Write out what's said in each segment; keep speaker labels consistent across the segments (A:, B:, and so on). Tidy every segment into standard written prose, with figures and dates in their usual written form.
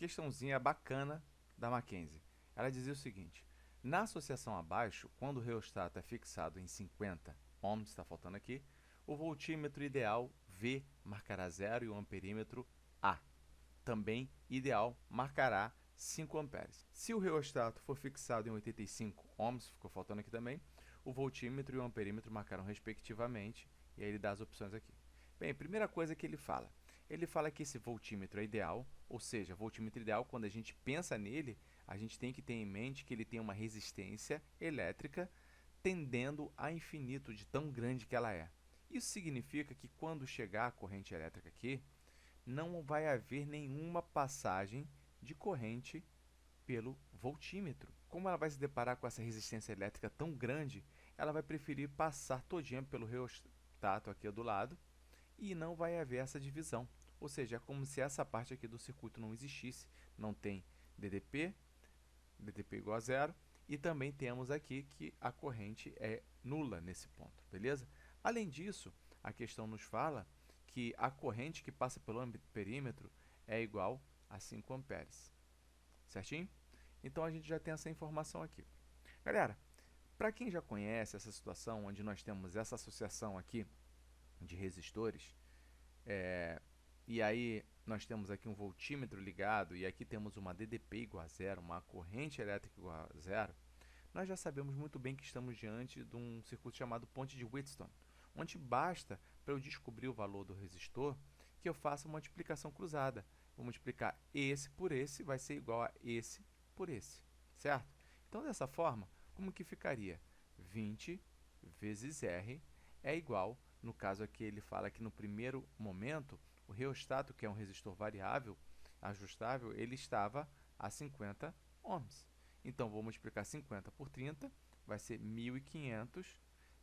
A: questãozinha bacana da Mackenzie. Ela dizia o seguinte: na associação abaixo, quando o reostato é fixado em 50 ohms, está faltando aqui, o voltímetro ideal V marcará 0 e o amperímetro A, também ideal, marcará 5 amperes. Se o reostato for fixado em 85 ohms, ficou faltando aqui também, o voltímetro e o amperímetro marcarão respectivamente, e aí ele dá as opções aqui. Bem, primeira coisa que ele fala que esse voltímetro é ideal, ou seja, voltímetro ideal, quando a gente pensa nele, a gente tem que ter em mente que ele tem uma resistência elétrica tendendo a infinito de tão grande que ela é. Isso significa que quando chegar a corrente elétrica aqui, não vai haver nenhuma passagem de corrente pelo voltímetro. Como ela vai se deparar com essa resistência elétrica tão grande, ela vai preferir passar todinha pelo reostato aqui do lado e não vai haver essa divisão. Ou seja, é como se essa parte aqui do circuito não existisse. Não tem DDP, DDP igual a zero, e também temos aqui que a corrente é nula nesse ponto, beleza? Além disso, a questão nos fala que a corrente que passa pelo perímetro é igual a 5 amperes, certinho? Então, a gente já tem essa informação aqui. Galera, para quem já conhece essa situação, onde nós temos essa associação aqui de resistores, e aí nós temos aqui um voltímetro ligado, e aqui temos uma DDP igual a zero, uma corrente elétrica igual a zero, nós já sabemos muito bem que estamos diante de um circuito chamado ponte de Wheatstone, onde basta, para eu descobrir o valor do resistor, que eu faça uma multiplicação cruzada. Vou multiplicar esse por esse, vai ser igual a esse por esse, certo? Então, dessa forma, como que ficaria? 20 vezes R é igual, no caso aqui ele fala que no primeiro momento, o reostato, que é um resistor variável, ajustável, ele estava a 50 ohms. Então, vou multiplicar 50 por 30, vai ser 1.500.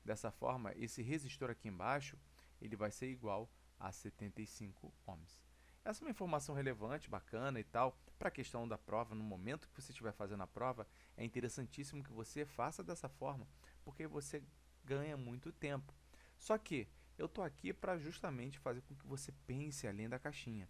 A: Dessa forma, esse resistor aqui embaixo, ele vai ser igual a 75 ohms. Essa é uma informação relevante, bacana e tal, para a questão da prova. No momento que você estiver fazendo a prova, é interessantíssimo que você faça dessa forma, porque você ganha muito tempo. Só que eu estou aqui para justamente fazer com que você pense além da caixinha.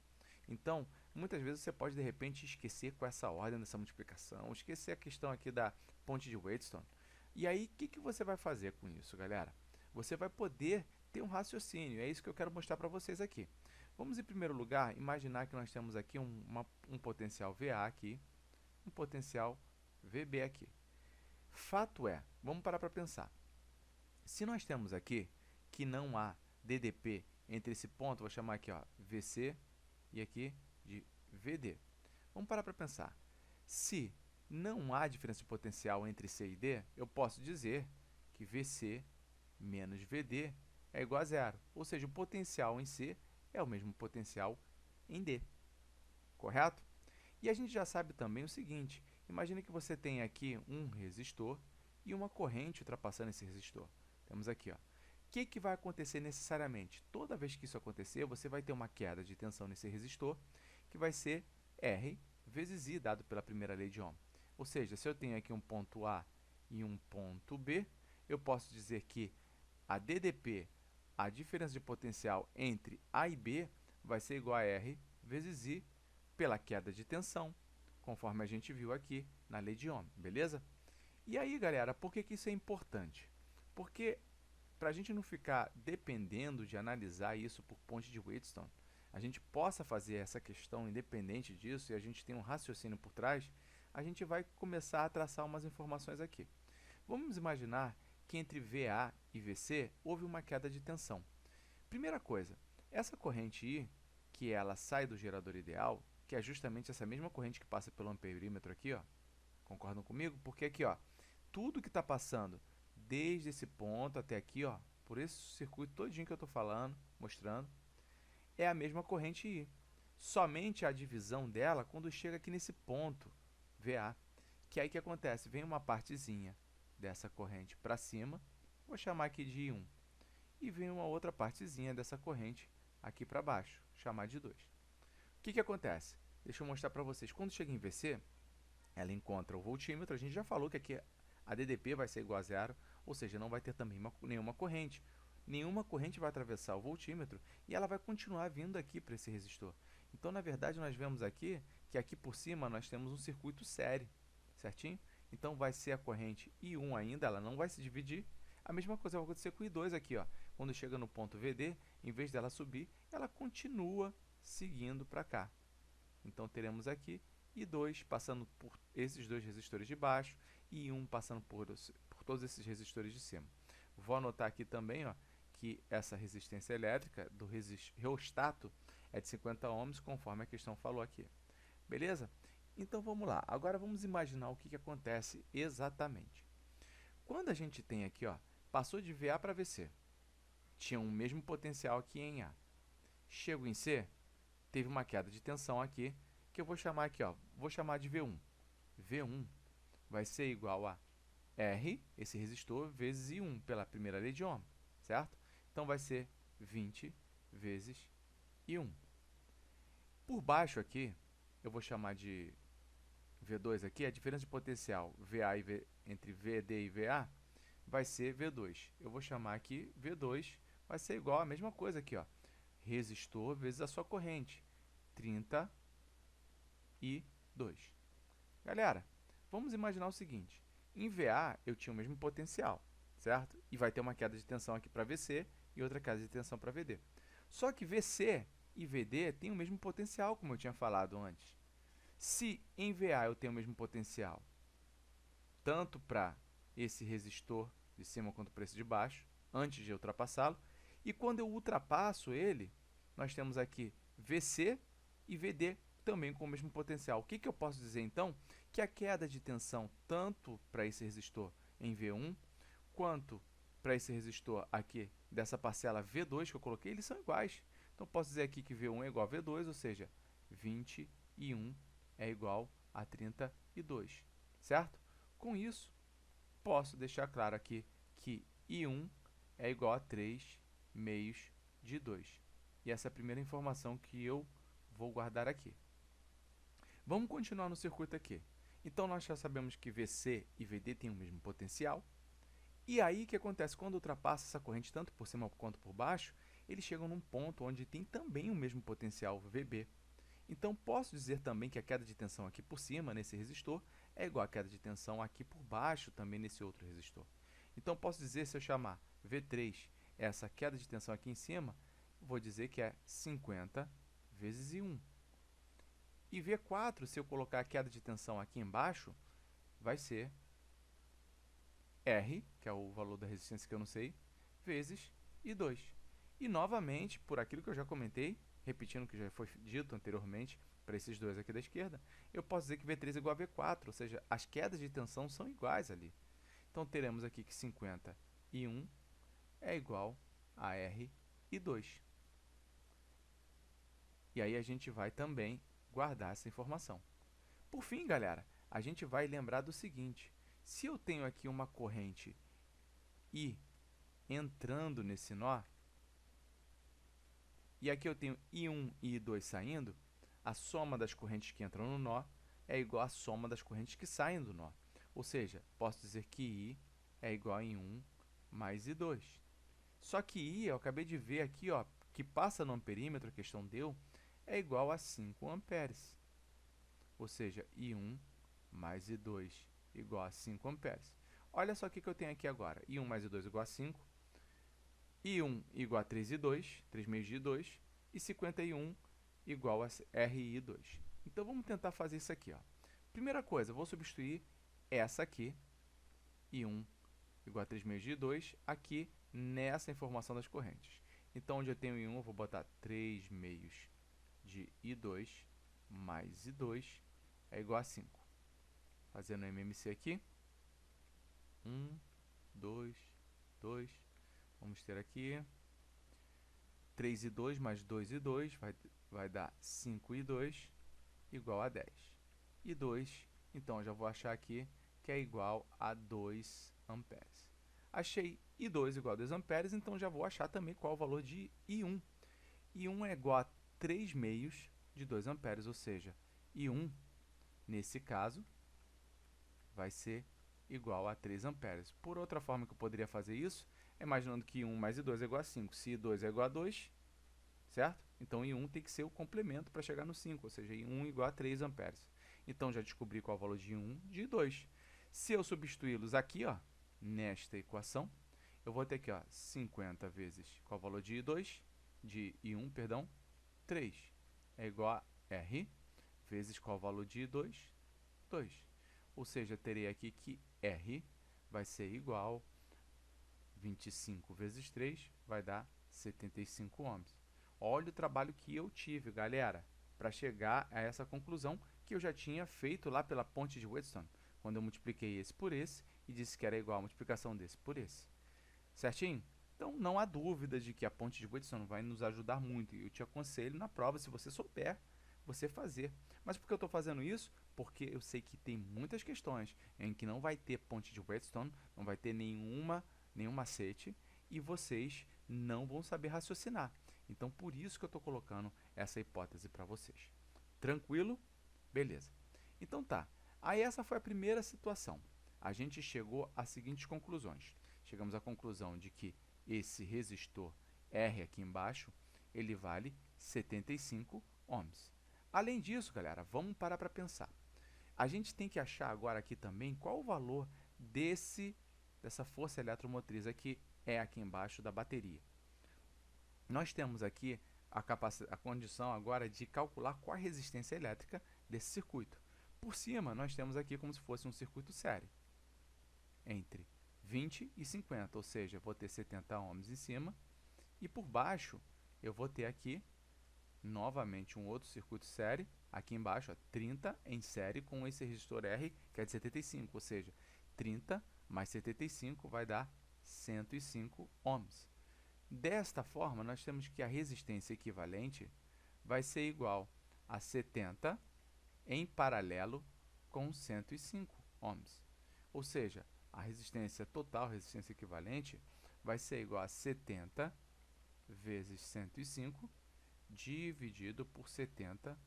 A: Então, muitas vezes você pode, de repente, esquecer com essa ordem dessa multiplicação, esquecer a questão aqui da ponte de Wheatstone. E aí, o que você vai fazer com isso, galera? Você vai poder ter um raciocínio, é isso que eu quero mostrar para vocês aqui. Vamos, em primeiro lugar, imaginar que nós temos aqui um potencial VA aqui, um potencial VB aqui. Fato é, vamos parar para pensar. Se nós temos aqui que não há DDP entre esse ponto, vou chamar aqui ó, VC e aqui de VD. Vamos parar para pensar. Se não há diferença de potencial entre C e D, eu posso dizer que VC menos VD é igual a zero. Ou seja, o potencial em C é o mesmo potencial em D. Correto? E a gente já sabe também o seguinte, imagine que você tem aqui um resistor e uma corrente ultrapassando esse resistor. Temos aqui, ó. O que vai acontecer necessariamente? Toda vez que isso acontecer, você vai ter uma queda de tensão nesse resistor, que vai ser R vezes I, dado pela primeira lei de Ohm. Ou seja, se eu tenho aqui um ponto A e um ponto B, eu posso dizer que a DDP, a diferença de potencial entre A e B, vai ser igual a R vezes I pela queda de tensão, conforme a gente viu aqui na lei de Ohm, beleza? E aí, galera, por que isso é importante? Porque para a gente não ficar dependendo de analisar isso por ponte de Wheatstone, a gente possa fazer essa questão independente disso e a gente tem um raciocínio por trás, a gente vai começar a traçar umas informações aqui. Vamos imaginar que entre VA e VC houve uma queda de tensão. Primeira coisa, essa corrente I, que ela sai do gerador ideal, que é justamente essa mesma corrente que passa pelo amperímetro aqui, ó, concordam comigo? Porque aqui, ó, tudo que está passando desde esse ponto até aqui, ó, por esse circuito todinho que eu estou falando, mostrando, é a mesma corrente I. Somente a divisão dela quando chega aqui nesse ponto, VA, que aí que acontece? Vem uma partezinha dessa corrente para cima, vou chamar aqui de I1, e vem uma outra partezinha dessa corrente aqui para baixo, chamar de 2. O que acontece? Deixa eu mostrar para vocês. Quando chega em VC, ela encontra o voltímetro, a gente já falou que aqui a DDP vai ser igual a zero, ou seja, não vai ter também nenhuma corrente. Nenhuma corrente vai atravessar o voltímetro e ela vai continuar vindo aqui para esse resistor. Então, na verdade, nós vemos aqui que aqui por cima nós temos um circuito série, certinho? Então, vai ser a corrente I1 ainda, ela não vai se dividir. A mesma coisa vai acontecer com o I2 aqui, ó. Quando chega no ponto VD, em vez dela subir, ela continua seguindo para cá. Então, teremos aqui I2 passando por esses dois resistores de baixo e I1 passando por todos esses resistores de cima. Vou anotar aqui também, ó, que essa resistência elétrica do reostato é de 50 ohms, conforme a questão falou aqui. Beleza? Então, vamos lá. Agora, vamos imaginar o que acontece exatamente. Quando a gente tem aqui, ó, passou de VA para VC, tinha o mesmo potencial aqui em A. Chego em C, teve uma queda de tensão aqui, que eu vou chamar aqui, ó, vou chamar de V1. V1 vai ser igual a R, esse resistor, vezes I1, pela primeira lei de Ohm, certo? Então, vai ser 20 vezes I1. Por baixo aqui, eu vou chamar de V2 aqui, a diferença de potencial VA entre VD e VA vai ser V2. Eu vou chamar aqui V2, vai ser igual a mesma coisa aqui, ó, resistor vezes a sua corrente, 32. Galera, vamos imaginar o seguinte, em VA eu tinha o mesmo potencial, certo? E vai ter uma queda de tensão aqui para VC e outra queda de tensão para VD. Só que VC e VD têm o mesmo potencial, como eu tinha falado antes. Se em VA eu tenho o mesmo potencial, tanto para esse resistor de cima quanto para esse de baixo, antes de ultrapassá-lo, e quando eu ultrapasso ele, nós temos aqui VC e VD também com o mesmo potencial. O que eu posso dizer, então? Que a queda de tensão, tanto para esse resistor em V1, quanto para esse resistor aqui, dessa parcela V2 que eu coloquei, eles são iguais. Então, posso dizer aqui que V1 é igual a V2, ou seja, 20 e 1 é igual a 32, certo? Com isso, posso deixar claro aqui que I1 é igual a 3 meios de 2. E essa é a primeira informação que eu vou guardar aqui. Vamos continuar no circuito aqui. Então, nós já sabemos que VC e VD têm o mesmo potencial. E aí, o que acontece? Quando ultrapassa essa corrente, tanto por cima quanto por baixo, eles chegam num ponto onde tem também o mesmo potencial VB. Então, posso dizer também que a queda de tensão aqui por cima, nesse resistor, é igual à queda de tensão aqui por baixo, também nesse outro resistor. Então, posso dizer, se eu chamar V3, essa queda de tensão aqui em cima, vou dizer que é 50 vezes I1. E V4, se eu colocar a queda de tensão aqui embaixo, vai ser R, que é o valor da resistência que eu não sei, vezes I2. E, novamente, por aquilo que eu já comentei, repetindo o que já foi dito anteriormente para esses dois aqui da esquerda, eu posso dizer que V3 é igual a V4, ou seja, as quedas de tensão são iguais ali. Então, teremos aqui que 50 e 1 é igual a R e 2. E aí a gente vai também guardar essa informação. Por fim, galera, a gente vai lembrar do seguinte, se eu tenho aqui uma corrente I entrando nesse nó, e aqui eu tenho I1 e I2 saindo, a soma das correntes que entram no nó é igual à soma das correntes que saem do nó. Ou seja, posso dizer que I é igual a I1 mais I2. Só que I, eu acabei de ver aqui, ó, que passa no amperímetro, a questão deu, é igual a 5 amperes. Ou seja, I1 mais I2 igual a 5 amperes. Olha só o que eu tenho aqui agora. I1 mais I2 igual a 5. I1 igual a 3 I2, 3 meios de I2. E 51 igual a RI2. Então, vamos tentar fazer isso aqui, ó. Primeira coisa, vou substituir essa aqui, I1 igual a 3 meios de I2, aqui nessa informação das correntes. Então, onde eu tenho I1, eu vou botar 3 meios de I2 mais I2 é igual a 5. Fazendo MMC aqui. 1, 2, 2. Vamos ter aqui 3 e 2 mais 2 e 2 vai dar 5 e 2 igual a 10. E 2, então, eu já vou achar aqui que é igual a 2 amperes. Achei I2 igual a 2 amperes, então já vou achar também qual é o valor de I1. I1 é igual a 3 meios de 2 amperes, ou seja, I1, nesse caso, vai ser igual a 3 amperes. Por outra forma que eu poderia fazer isso, imaginando que I1 mais I2 é igual a 5. Se I2 é igual a 2, certo? Então, I1 tem que ser o complemento para chegar no 5, ou seja, I1 igual a 3 amperes. Então, já descobri qual é o valor de I1, de I2. Se eu substituí-los aqui, ó, nesta equação, eu vou ter aqui, ó, 50 vezes qual é o valor de I2, de I1, perdão, 3. É igual a R vezes qual é o valor de I2, 2. Ou seja, terei aqui que R vai ser igual a 25 vezes 3, vai dar 75 ohms. Olha o trabalho que eu tive, galera, para chegar a essa conclusão que eu já tinha feito lá pela ponte de Wheatstone, quando eu multipliquei esse por esse e disse que era igual a multiplicação desse por esse. Certinho? Então, não há dúvida de que a ponte de Wheatstone vai nos ajudar muito. E eu te aconselho na prova, se você souber, você fazer. Mas por que eu estou fazendo isso? Porque eu sei que tem muitas questões em que não vai ter ponte de Wheatstone, não vai ter nenhum macete, e vocês não vão saber raciocinar. Então, por isso que eu estou colocando essa hipótese para vocês. Tranquilo? Beleza. Então tá. Aí essa foi a primeira situação. A gente chegou às seguintes conclusões. Chegamos à conclusão de que esse resistor R aqui embaixo, ele vale 75 ohms. Além disso, galera, vamos parar para pensar. A gente tem que achar agora aqui também qual o valor dessa força eletromotriz aqui aqui embaixo da bateria. Nós temos aqui a condição agora de calcular qual a resistência elétrica desse circuito. Por cima, nós temos aqui como se fosse um circuito série, entre 20 e 50, ou seja, eu vou ter 70 ohms em cima, e por baixo eu vou ter aqui novamente um outro circuito série, aqui embaixo, ó, 30 em série com esse resistor R, que é de 75, ou seja, 30 mais 75 vai dar 105 ohms. Desta forma, nós temos que a resistência equivalente vai ser igual a 70 em paralelo com 105 ohms. Ou seja, a resistência total, resistência equivalente, vai ser igual a 70 vezes 105 dividido por 70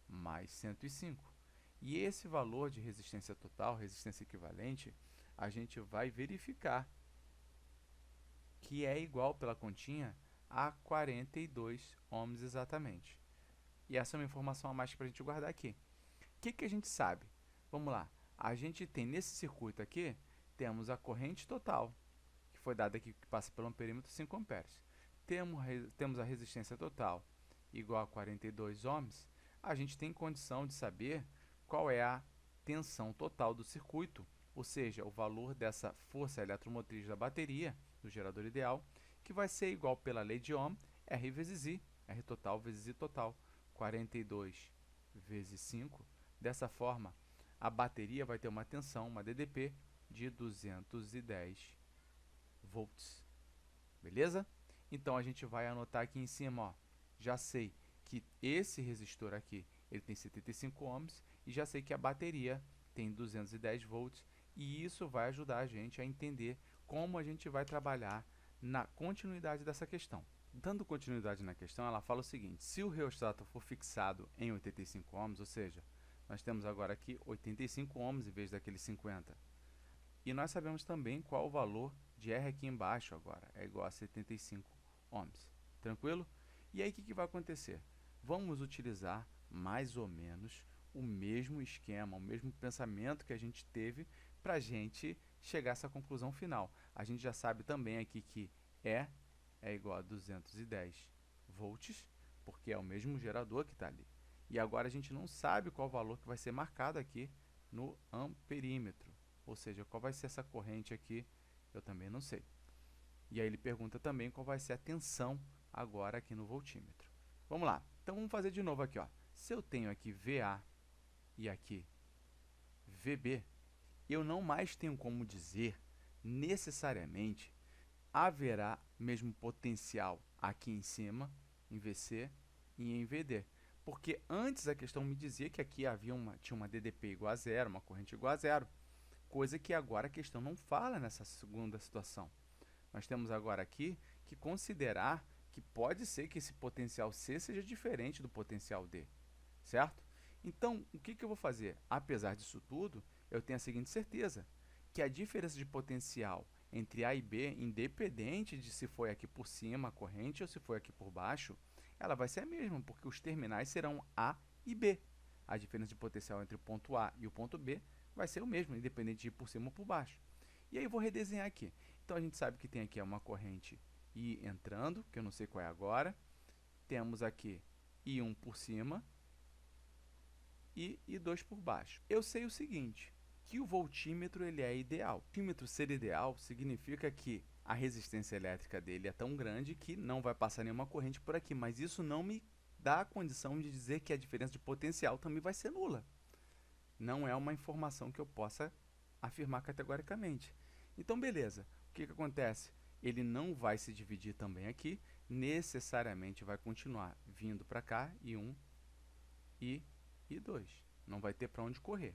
A: mais 105. E esse valor de resistência total, resistência equivalente, a gente vai verificar que é igual pela continha a 42 ohms exatamente. E essa é uma informação a mais para a gente guardar aqui. O que a gente sabe? Vamos lá. A gente tem nesse circuito aqui, temos a corrente total, que foi dada aqui, que passa pelo amperímetro 5 amperes. Temos a resistência total igual a 42 ohms. A gente tem condição de saber qual é a tensão total do circuito, ou seja, o valor dessa força eletromotriz da bateria, do gerador ideal, que vai ser igual pela lei de Ohm, R vezes I, R total vezes I total, 42 vezes 5. Dessa forma, a bateria vai ter uma tensão, uma DDP, de 210 volts. Beleza? Então, a gente vai anotar aqui em cima, ó, já sei que esse resistor aqui ele tem 75 ohms e já sei que a bateria tem 210 volts, e isso vai ajudar a gente a entender como a gente vai trabalhar na continuidade dessa questão. Dando continuidade na questão, ela fala o seguinte: se o reostato for fixado em 85 ohms, ou seja, nós temos agora aqui 85 ohms em vez daqueles 50. E nós sabemos também qual o valor de R aqui embaixo agora, é igual a 75 ohms. Tranquilo? E aí o que vai acontecer? Vamos utilizar mais ou menos o mesmo esquema, o mesmo pensamento que a gente teve para a gente chegar a essa conclusão final. A gente já sabe também aqui que E é igual a 210 volts, porque é o mesmo gerador que está ali. E agora a gente não sabe qual o valor que vai ser marcado aqui no amperímetro, ou seja, qual vai ser essa corrente aqui, eu também não sei. E aí ele pergunta também qual vai ser a tensão agora aqui no voltímetro. Vamos lá, então vamos fazer de novo aqui, ó. Se eu tenho aqui VA e aqui VB, eu não mais tenho como dizer necessariamente haverá mesmo potencial aqui em cima, em VC e em VD. Porque antes a questão me dizia que aqui tinha uma DDP igual a zero, uma corrente igual a zero, coisa que agora a questão não fala nessa segunda situação. Nós temos agora aqui que considerar que pode ser que esse potencial C seja diferente do potencial D, certo? Então, o que eu vou fazer? Apesar disso tudo, eu tenho a seguinte certeza, que a diferença de potencial entre A e B, independente de se foi aqui por cima a corrente ou se foi aqui por baixo, ela vai ser a mesma, porque os terminais serão A e B. A diferença de potencial entre o ponto A e o ponto B vai ser o mesmo, independente de ir por cima ou por baixo. E aí eu vou redesenhar aqui. Então a gente sabe que tem aqui uma corrente I entrando, que eu não sei qual é agora. Temos aqui I1 por cima e I2 por baixo. Eu sei o seguinte, que o voltímetro ele é ideal. O voltímetro ser ideal significa que a resistência elétrica dele é tão grande que não vai passar nenhuma corrente por aqui, mas isso não me dá a condição de dizer que a diferença de potencial também vai ser nula. Não é uma informação que eu possa afirmar categoricamente. Então, beleza. O que acontece? Ele não vai se dividir também aqui, necessariamente vai continuar vindo para cá, I1 e I2. Não vai ter para onde correr.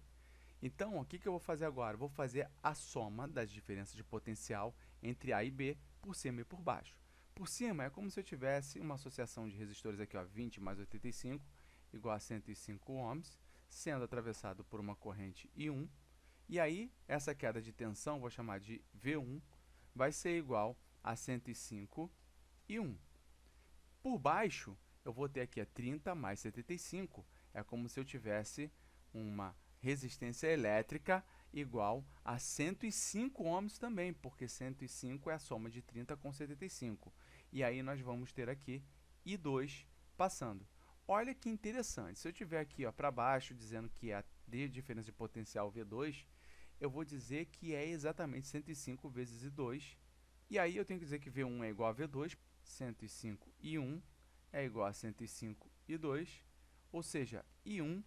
A: Então, o que eu vou fazer agora? Vou fazer a soma das diferenças de potencial entre A e B por cima e por baixo. Por cima é como se eu tivesse uma associação de resistores aqui, ó, 20 mais 85, igual a 105 ohms, sendo atravessado por uma corrente I1. E aí, essa queda de tensão, vou chamar de V1, vai ser igual a 105 I1. Por baixo, eu vou ter aqui a 30 mais 75, é como se eu tivesse uma resistência elétrica igual a 105 ohms também, porque 105 é a soma de 30 com 75. E aí nós vamos ter aqui I2 passando. Olha que interessante, se eu tiver aqui para baixo dizendo que é a diferença de potencial V2, eu vou dizer que é exatamente 105 vezes I2. E aí eu tenho que dizer que V1 é igual a V2, 105 I1 é igual a 105 I2, ou seja, I1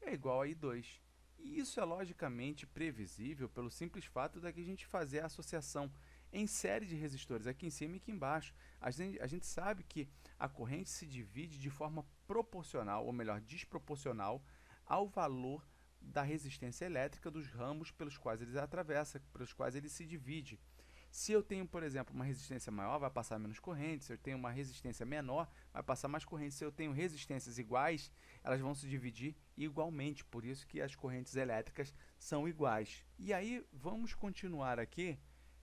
A: é igual a I2. E isso é logicamente previsível pelo simples fato da que a gente fazer a associação em série de resistores, aqui em cima e aqui embaixo. A gente sabe que a corrente se divide de forma proporcional, ou melhor, desproporcional, ao valor da resistência elétrica dos ramos pelos quais ele atravessa, pelos quais ele se divide. Se eu tenho, por exemplo, uma resistência maior, vai passar menos corrente. Se eu tenho uma resistência menor, vai passar mais corrente. Se eu tenho resistências iguais, elas vão se dividir igualmente. Por isso que as correntes elétricas são iguais. E aí, vamos continuar aqui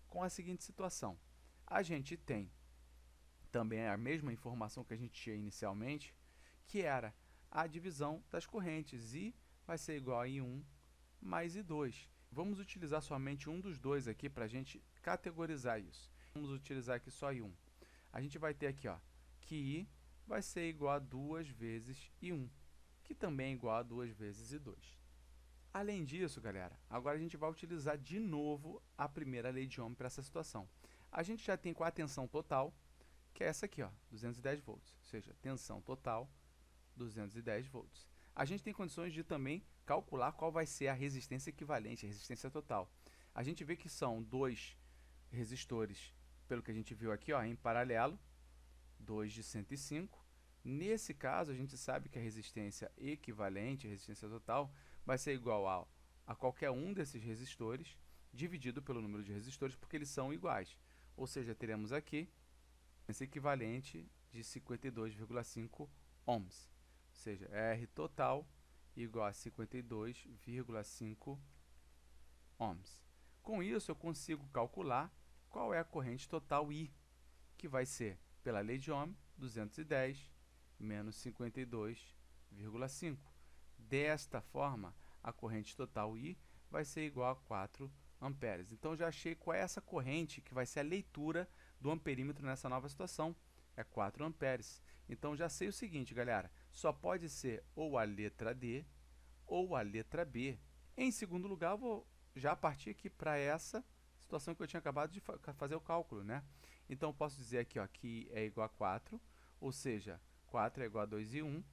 A: com a seguinte situação. A gente tem também a mesma informação que a gente tinha inicialmente, que era a divisão das correntes. I vai ser igual a I1 mais I2. Vamos utilizar somente um dos dois aqui para a gente categorizar isso. Vamos utilizar aqui só I1. A gente vai ter aqui que I vai ser igual a 2 vezes I1, que também é igual a 2 vezes I2. Além disso, galera, agora a gente vai utilizar de novo a primeira lei de Ohm para essa situação. A gente já tem com a tensão total, que é essa aqui, 210 volts, ou seja, tensão total, 210 volts. A gente tem condições de também calcular qual vai ser a resistência equivalente, a resistência total. A gente vê que são dois resistores, pelo que a gente viu aqui, em paralelo, 2 de 105. Nesse caso, a gente sabe que a resistência equivalente, a resistência total, vai ser igual a qualquer um desses resistores, dividido pelo número de resistores, porque eles são iguais. Ou seja, teremos aqui esse equivalente de 52,5 ohms. Ou seja, R total igual a 52,5 ohms. Com isso, eu consigo calcular qual é a corrente total I, que vai ser, pela lei de Ohm, 210 menos 52,5. Desta forma, a corrente total I vai ser igual a 4 amperes. Então, já achei qual é essa corrente que vai ser a leitura do amperímetro nessa nova situação. É 4 amperes. Então, já sei o seguinte, galera. Só pode ser ou a letra D ou a letra B. Em segundo lugar, eu vou já partir aqui para essa situação que eu tinha acabado de fazer o cálculo, né? Então, eu posso dizer aqui que é igual a 4, ou seja, 4 é igual a 2 e 1.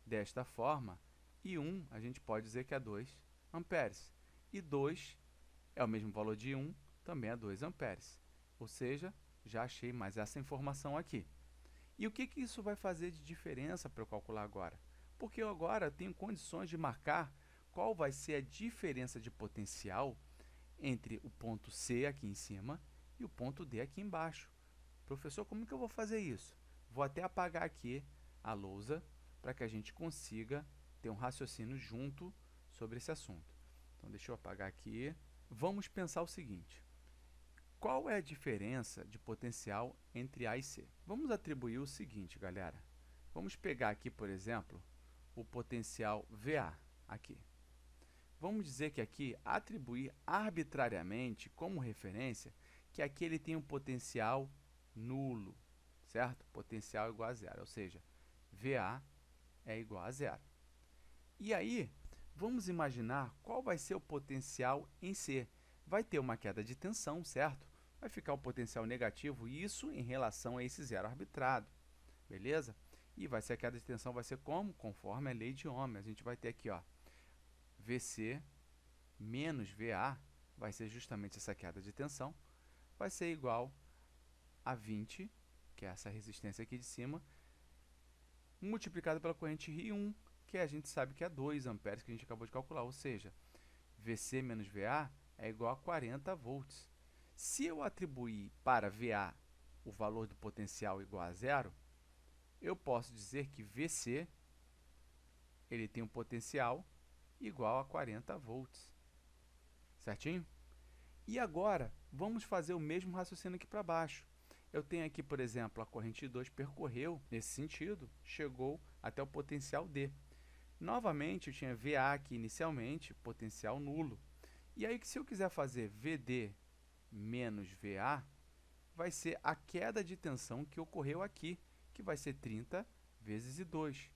A: Desta forma, e 1 a gente pode dizer que é 2 amperes. E 2 é o mesmo valor de 1, também é 2 amperes. Ou seja, já achei mais essa informação aqui. E o que isso vai fazer de diferença para eu calcular agora? Porque eu agora tenho condições de marcar qual vai ser a diferença de potencial entre o ponto C aqui em cima e o ponto D aqui embaixo. Professor, como que eu vou fazer isso? Vou até apagar aqui a lousa para que a gente consiga ter um raciocínio junto sobre esse assunto. Então, deixa eu apagar aqui. Vamos pensar o seguinte. Qual é a diferença de potencial entre A e C? Vamos atribuir o seguinte, galera. Vamos pegar aqui, por exemplo, o potencial VA aqui. Vamos dizer que aqui, atribuir arbitrariamente como referência, que aqui ele tem um potencial nulo, certo? Potencial igual a zero, ou seja, VA é igual a zero. E aí, vamos imaginar qual vai ser o potencial em C. Vai ter uma queda de tensão, certo? Vai ficar o potencial negativo, isso em relação a esse zero arbitrado, beleza? E vai ser a queda de tensão, vai ser como? Conforme a lei de Ohm. A gente vai ter aqui, ó, VC menos VA, vai ser justamente essa queda de tensão, vai ser igual a 20, que é essa resistência aqui de cima, multiplicado pela corrente I1, que a gente sabe que é 2 amperes, que a gente acabou de calcular, ou seja, VC menos VA é igual a 40 volts. Se eu atribuir para VA o valor do potencial igual a zero, eu posso dizer que VC ele tem um potencial igual a 40 volts. Certinho? E agora, vamos fazer o mesmo raciocínio aqui para baixo. Eu tenho aqui, por exemplo, a corrente 2 percorreu nesse sentido, chegou até o potencial D. Novamente, eu tinha VA aqui inicialmente, potencial nulo. E aí, se eu quiser fazer VD menos VA, vai ser a queda de tensão que ocorreu aqui, que vai ser 30 vezes I2.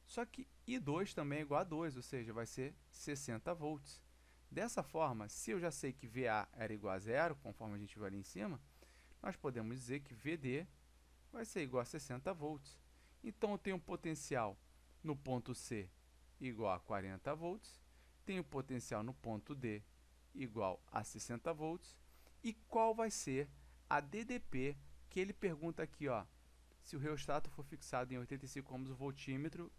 A: Só que I2 também é igual a 2, ou seja, vai ser 60 volts. Dessa forma, se eu já sei que VA era igual a zero, conforme a gente viu ali em cima, nós podemos dizer que VD vai ser igual a 60 volts. Então, eu tenho um potencial no ponto C igual a 40 volts, tenho potencial no ponto D igual a 60 volts, e qual vai ser a DDP que ele pergunta aqui, ó, se o reostato for fixado em 85 ohms, o voltímetro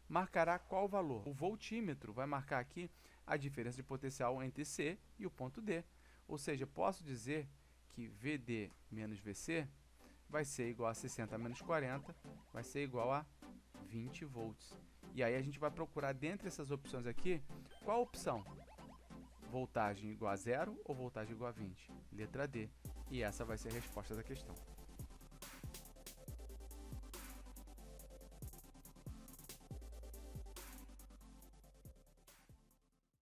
A: marcará qual valor? O voltímetro vai marcar aqui a diferença de potencial entre C e o ponto D. Ou seja, posso dizer que VD menos VC vai ser igual a 60 menos 40, vai ser igual a 20 volts. E aí a gente vai procurar dentre essas opções aqui, qual a opção? Voltagem igual a zero ou voltagem igual a 20? Letra D. E essa vai ser a resposta da questão.